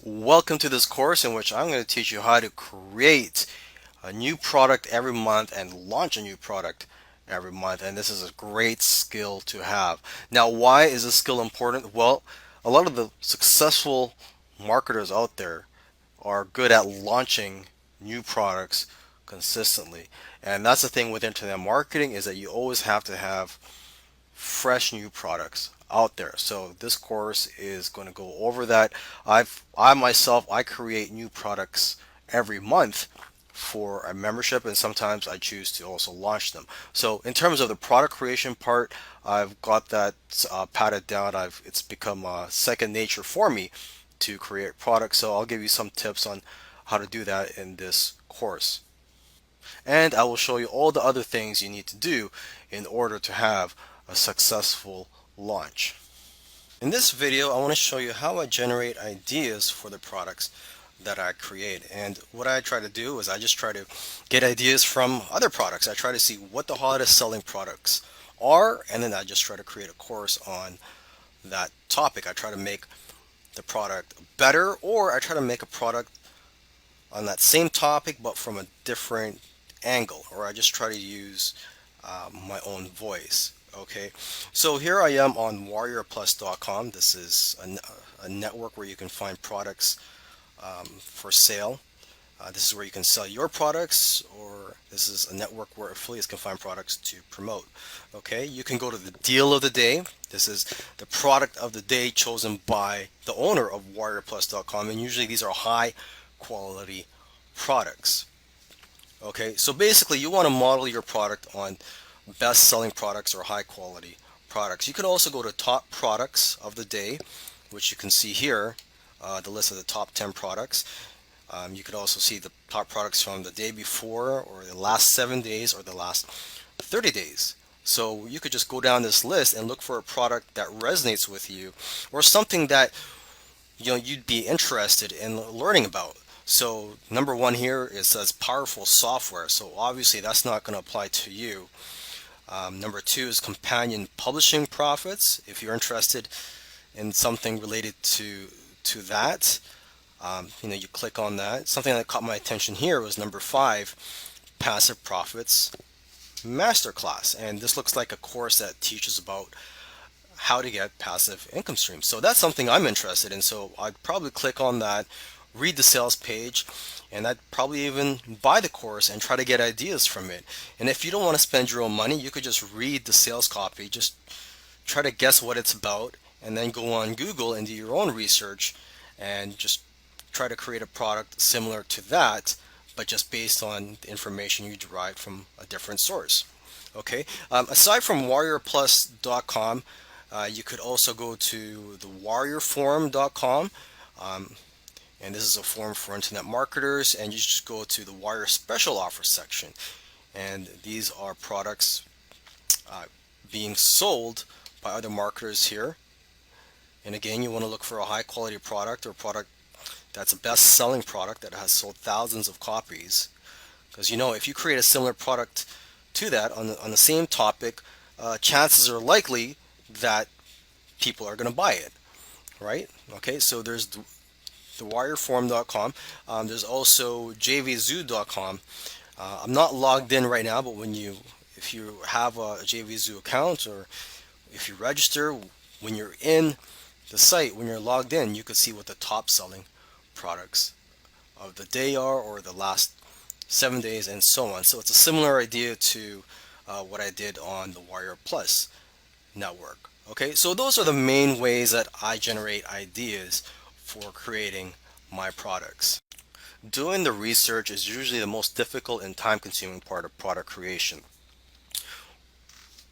Welcome to this course in which I'm going to teach you how to create a new product every month and launch a new product every month. And this is a great skill to have. Now, why is this skill important? Well, a lot of the successful marketers out there are good at launching new products consistently. And that's the thing with internet marketing is that you always have to have fresh new products out there. So this course is going to go over that. I create new products every month for a membership, and sometimes I choose to also launch them. So in terms of the product creation part, I've got that patted down. It's become second nature for me to create products. So I'll give you some tips on how to do that in this course. And I will show you all the other things you need to do in order to have a successful launch. In this video, I want to show you how I generate ideas for the products that I create. And what I try to do is I just try to get ideas from other products. I try to see what the hottest selling products are, and then I just try to create a course on that topic. I try to make the product better, or I try to make a product on that same topic but from a different angle, or I just try to use my own voice. Okay, so here I am on warriorplus.com. This is a network where you can find products for sale. This is where you can sell your products, or this is a network where affiliates can find products to promote. Okay, you can go to the deal of the day. This is the product of the day chosen by the owner of warriorplus.com, and usually these are high quality products. Okay, so basically you want to model your product on best selling products or high quality products. You can also go to top products of the day, which you can see here, the list of the top 10 products. You could also see the top products from the day before, or the last 7 days, or the last 30 days. So you could just go down this list and look for a product that resonates with you, or something that you'd be interested in learning about. So number one here, it says powerful software. So obviously that's not going to apply to you. Number two is companion publishing profits. If you're interested in something related to that, you click on that. Something that caught my attention here was number five, passive profits masterclass. And this looks like a course that teaches about how to get passive income streams. So that's something I'm interested in. So I'd probably click on that, read the sales page, and I'd probably even buy the course and try to get ideas from it. And if you don't want to spend your own money, you could just read the sales copy, just try to guess what it's about, and then go on Google and do your own research and just try to create a product similar to that, but just based on the information you derived from a different source. Okay, aside from warriorplus.com, you could also go to the warriorforum.com. And this is a forum for internet marketers, and you just go to the Warrior Special Offers section. And these are products being sold by other marketers here. And again, you want to look for a high quality product, or a product that's a best selling product that has sold thousands of copies. Because if you create a similar product to that on the same topic, chances are likely that people are going to buy it, right? Okay, so there's thewireforum.com. There's also jvzoo.com. I'm not logged in right now, but if you have a JVZoo account, or if you register, when you're in the site, when you're logged in, you can see what the top selling products of the day are, or the last 7 days, and so on. So it's a similar idea to what I did on the Warrior Plus network. Okay, so those are the main ways that I generate ideas for creating my products. Doing the research is usually the most difficult and time-consuming part of product creation.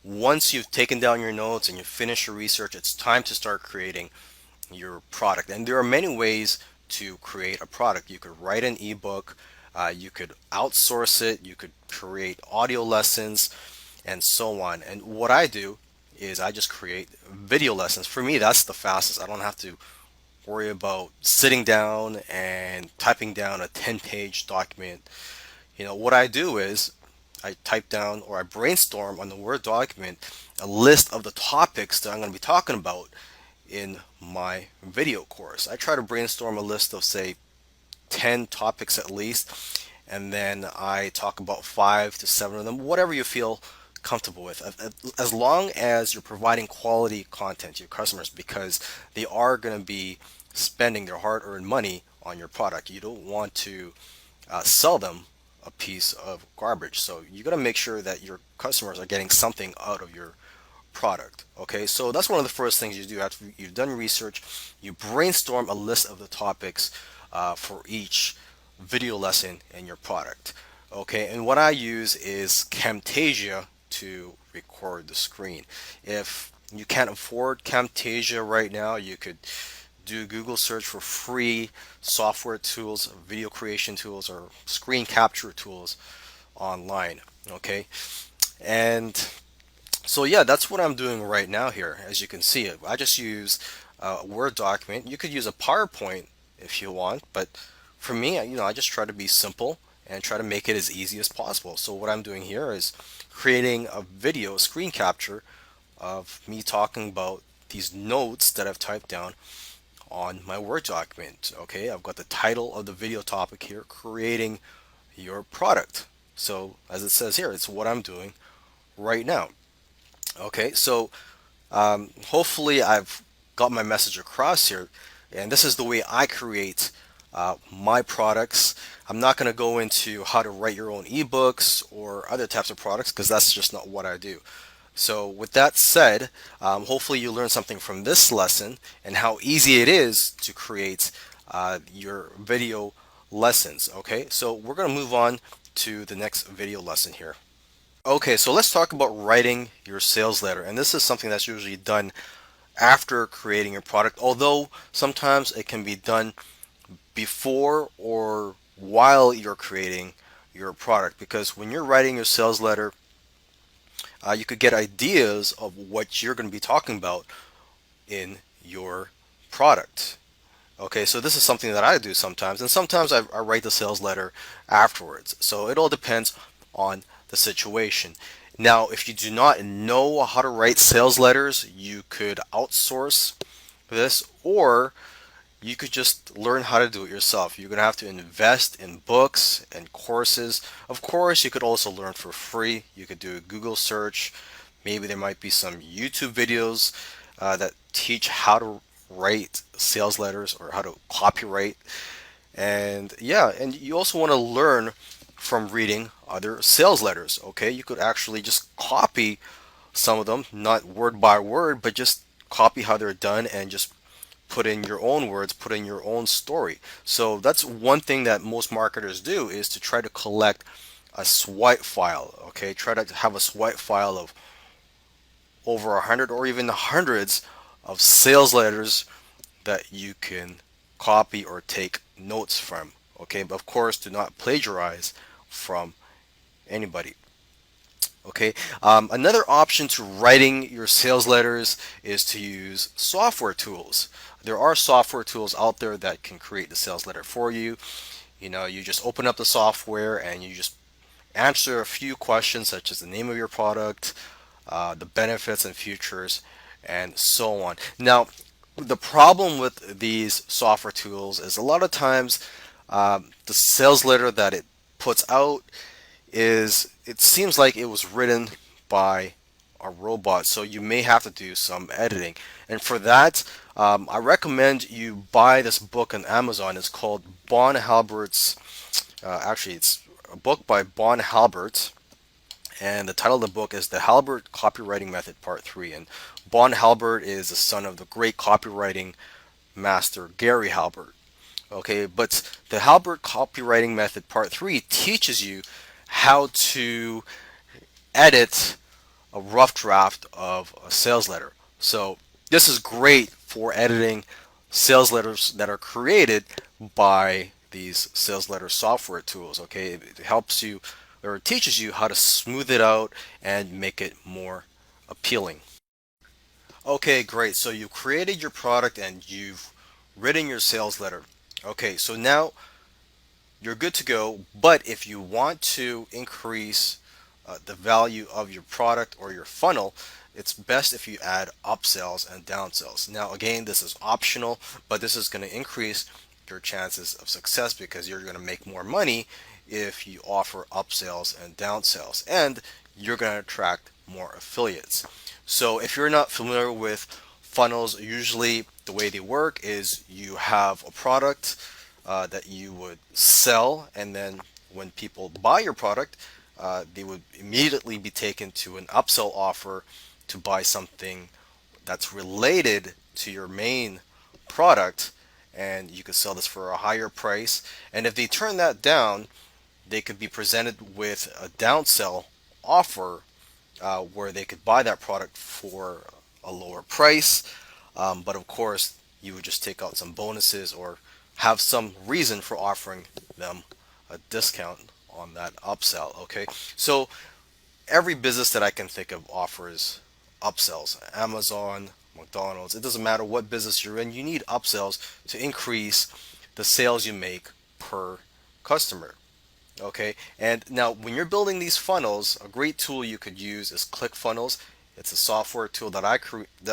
Once you've taken down your notes and you've finished your research, it's time to start creating your product. And there are many ways to create a product. You could write an ebook, you could outsource it, you could create audio lessons, and so on. And what I do is I just create video lessons. For me, that's the fastest. I don't have to worry about sitting down and typing down a 10-page document. What I do is I type down, or I brainstorm on the Word document, a list of the topics that I'm going to be talking about in my video course. I try to brainstorm a list of, say, 10 topics at least, and then I talk about 5 to 7 of them, whatever you feel comfortable with, as long as you're providing quality content to your customers, because they are going to be spending their hard-earned money on your product. You don't want to sell them a piece of garbage. So you got to make sure that your customers are getting something out of your product. Okay, so that's one of the first things you do after you've done research. You brainstorm a list of the topics for each video lesson in your product. Okay, and what I use is Camtasia to record the screen. If you can't afford Camtasia right now, you could do Google search for free software tools, video creation tools, or screen capture tools online. Okay, and so yeah, that's what I'm doing right now here. As you can see, I just use a Word document. You could use a PowerPoint if you want, but for me, I just try to be simple and try to make it as easy as possible. So what I'm doing here is creating a video screen capture of me talking about these notes that I've typed down on my Word document. Okay, I've got the title of the video topic here, creating your product. So as it says here, it's what I'm doing right now. Okay, so hopefully I've got my message across here, and this is the way I create my products. I'm not going to go into how to write your own ebooks or other types of products, because that's just not what I do. So with that said, hopefully you learned something from this lesson and how easy it is to create your video lessons. Okay, so we're going to move on to the next video lesson here. Okay, so let's talk about writing your sales letter. And this is something that's usually done after creating your product, although sometimes it can be done before or while you're creating your product. Because when you're writing your sales letter, you could get ideas of what you're going to be talking about in your product. Okay, so this is something that I do sometimes, and sometimes I write the sales letter afterwards. So it all depends on the situation. Now, if you do not know how to write sales letters, you could outsource this, or you could just learn how to do it yourself. You're going to have to invest in books and courses. Of course, you could also learn for free. You could do a Google search. Maybe there might be some YouTube videos that teach how to write sales letters or how to copyright. And yeah, and you also want to learn from reading other sales letters. Okay, you could actually just copy some of them, not word by word, but just copy how they're done and just put in your own words, put in your own story. So that's one thing that most marketers do, is to try to collect a swipe file. Okay, try to have a swipe file of over 100 or even hundreds of sales letters that you can copy or take notes from. Okay, but of course, do not plagiarize from anybody. Okay, another option to writing your sales letters is to use software tools. There are software tools out there that can create the sales letter for you. You just open up the software and you just answer a few questions, such as the name of your product, the benefits and features, and so on. Now, the problem with these software tools is a lot of times the sales letter that it puts out it seems like it was written by a robot, so you may have to do some editing. And for that, I recommend you buy this book on Amazon. It's called Bon Halbert's. Actually, it's a book by Bon Halbert, and the title of the book is The Halbert Copywriting Method Part 3. And Bon Halbert is the son of the great copywriting master Gary Halbert. Okay, but the Halbert Copywriting Method Part 3 teaches you how to edit a rough draft of a sales letter. So this is great for editing sales letters that are created by these sales letter software tools. Okay, it helps you, or it teaches you how to smooth it out and make it more appealing. Okay, great. So you created your product and you've written your sales letter. Okay, so now you're good to go. But if you want to increase the value of your product or your funnel, it's best if you add upsells and downsells. Now, again, this is optional, but this is going to increase your chances of success because you're going to make more money if you offer upsells and downsells, and you're going to attract more affiliates. So, if you're not familiar with funnels, usually the way they work is you have a product that you would sell, and then when people buy your product, they would immediately be taken to an upsell offer to buy something that's related to your main product, and you could sell this for a higher price. And if they turn that down, they could be presented with a downsell offer where they could buy that product for a lower price. But of course, you would just take out some bonuses or have some reason for offering them a discount on that upsell. Okay, so every business that I can think of offers upsells. Amazon, McDonald's, it doesn't matter what business you're in, you need upsells to increase the sales you make per customer. Okay, and now when you're building these funnels, a great tool you could use is ClickFunnels. It's a software tool that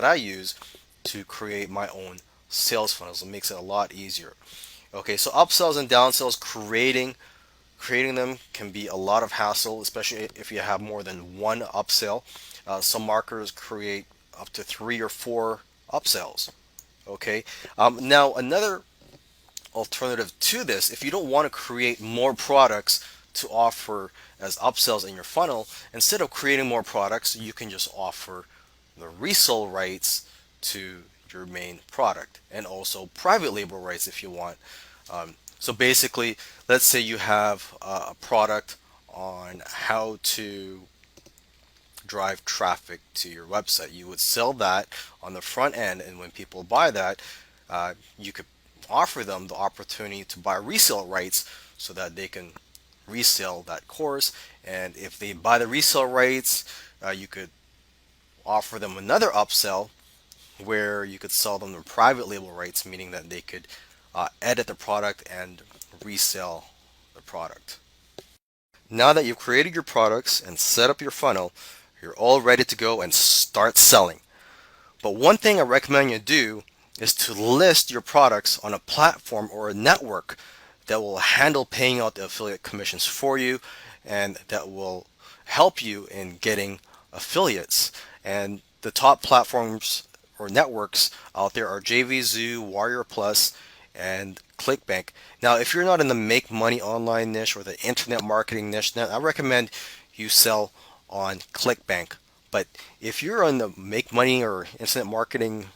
I use to create my own sales funnels. It makes it a lot easier. Okay, so upsells and downsells, creating them can be a lot of hassle, especially if you have more than one upsell. Some marketers create up to 3 or 4 upsells. Okay, now another alternative to this, if you don't want to create more products to offer as upsells in your funnel, instead of creating more products, you can just offer the resale rights to your main product and also private label rights if you want. So basically, let's say you have a product on how to drive traffic to your website. You would sell that on the front end, and when people buy that, you could offer them the opportunity to buy resale rights so that they can resell that course. And if they buy the resale rights, you could offer them another upsell where you could sell them the private label rights, meaning that they could edit the product and resell the product. Now that you've created your products and set up your funnel, you're all ready to go and start selling. But one thing I recommend you do is to list your products on a platform or a network that will handle paying out the affiliate commissions for you and that will help you in getting affiliates. And the top platforms or networks out there are JVZoo, Warrior Plus, and ClickBank. Now, if you're not in the make money online niche or the internet marketing niche, then I recommend you sell on ClickBank. But if you're on the make money or internet marketing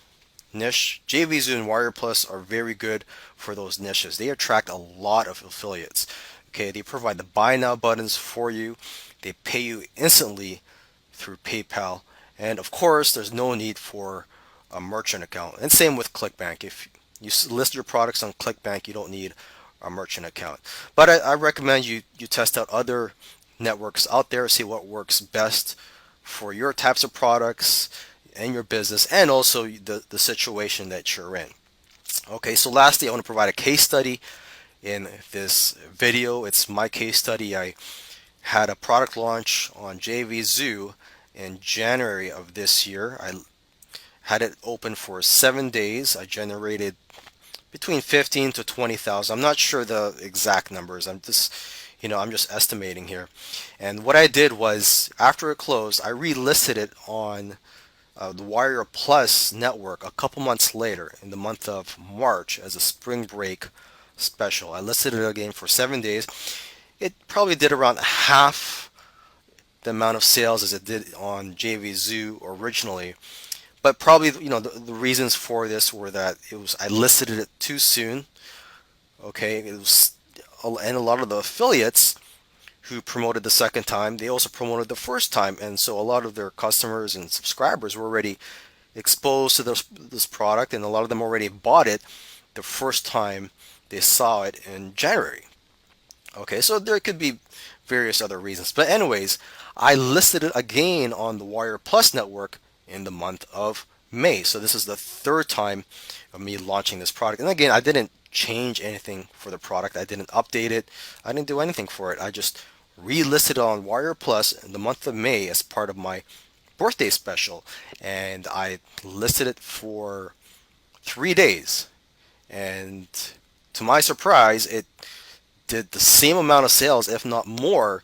niche, JVZoo and Warrior Plus are very good for those niches. They attract a lot of affiliates. Okay, they provide the buy now buttons for you. They pay you instantly through PayPal, and of course, there's no need for a merchant account. And same with ClickBank. If you list your products on ClickBank, you don't need a merchant account. But I recommend you test out other networks out there, see what works best for your types of products and your business, and also the situation that you're in. Okay, so lastly, I want to provide a case study in this video. It's my case study. I had a product launch on JVZoo in January of this year. I had it open for 7 days. I generated between 15 to 20,000. I'm not sure the exact numbers. I'm just estimating here. And what I did was, after it closed, I relisted it on the Warrior Plus network a couple months later in the month of March as a spring break special. I listed it again for 7 days. It probably did around half the amount of sales as it did on JVZoo originally. But probably, the reasons for this were that I listed it too soon. Okay, and a lot of the affiliates who promoted the second time, they also promoted the first time, and so a lot of their customers and subscribers were already exposed to this product, and a lot of them already bought it the first time they saw it in January. Okay, so there could be various other reasons, but anyways, I listed it again on the Warrior Plus network in the month of May. So this is the third time of me launching this product, and again, I didn't change anything for the product. I didn't update it. I didn't do anything for it. I just relisted it on Warrior Plus in the month of May as part of my birthday special, and I listed it for 3 days. And to my surprise, it did the same amount of sales, if not more,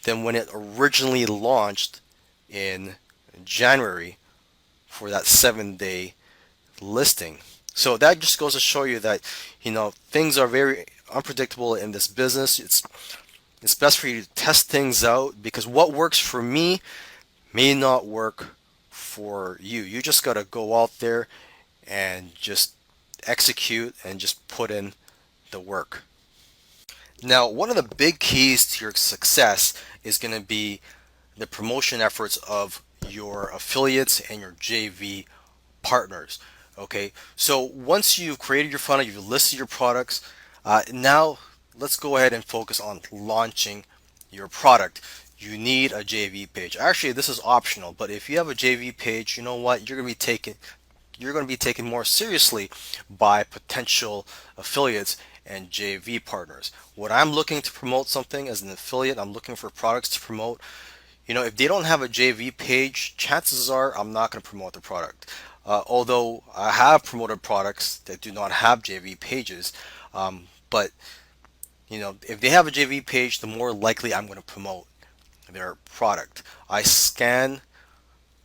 than when it originally launched in January for that 7 day listing. So that just goes to show you that, things are very unpredictable in this business. It's best for you to test things out, because what works for me may not work for you. You just got to go out there and just execute and just put in the work. Now, one of the big keys to your success is going to be the promotion efforts of your affiliates and your JV partners. Okay, so once you've created your funnel, you've listed your products, now let's go ahead and focus on launching your product. You need a JV page. Actually, this is optional, but if you have a JV page, you know what? You're going to be taken more seriously by potential affiliates and JV partners. When I'm looking to promote something as an affiliate, I'm looking for products to promote. If they don't have a JV page, chances are I'm not going to promote the product. Although I have promoted products that do not have JV pages, but if they have a JV page, the more likely I'm going to promote their product. I scan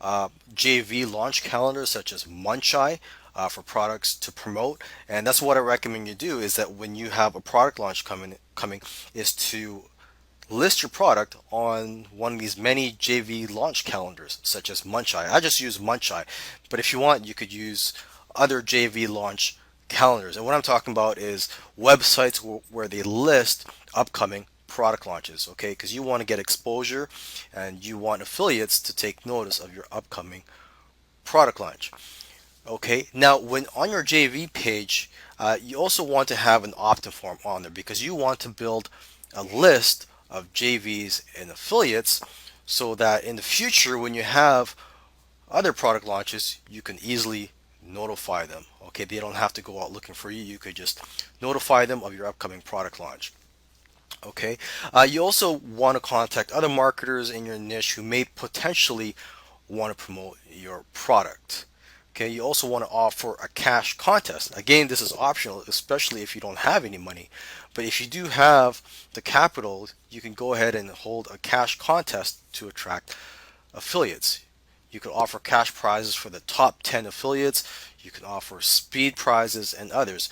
JV launch calendars such as Muncheye for products to promote, and that's what I recommend you do. Is that when you have a product launch coming, is to list your product on one of these many JV launch calendars, such as Muncheye. I just use Muncheye, but if you want, you could use other JV launch calendars. And what I'm talking about is websites where they list upcoming product launches, okay? Because you want to get exposure and you want affiliates to take notice of your upcoming product launch. Okay, now when on your JV page, you also want to have an opt-in form on there, because you want to build a list of JVs and affiliates so that in the future, when you have other product launches, you can easily notify them. Okay, they don't have to go out looking for you. You could just notify them of your upcoming product launch. Okay, you also want to contact other marketers in your niche who may potentially want to promote your product. Okay, you also want to offer a cash contest. Again, this is optional, especially if you don't have any money. But if you do have the capital, you can go ahead and hold a cash contest to attract affiliates. You can offer cash prizes for the top 10 affiliates. You can offer speed prizes and others.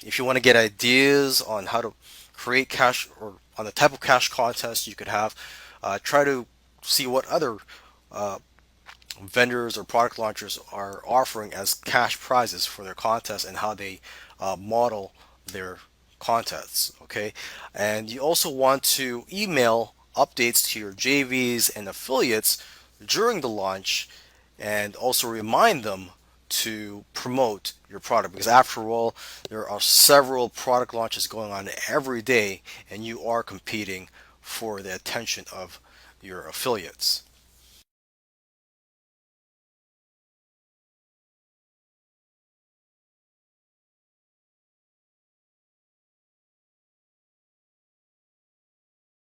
If you want to get ideas on how to create cash, or on the type of cash contest you could have, try to see what other vendors or product launchers are offering as cash prizes for their contests, and how they model their contests. Okay, and you also want to email updates to your JVs and affiliates during the launch, and also remind them to promote your product, because after all, there are several product launches going on every day, and you are competing for the attention of your affiliates.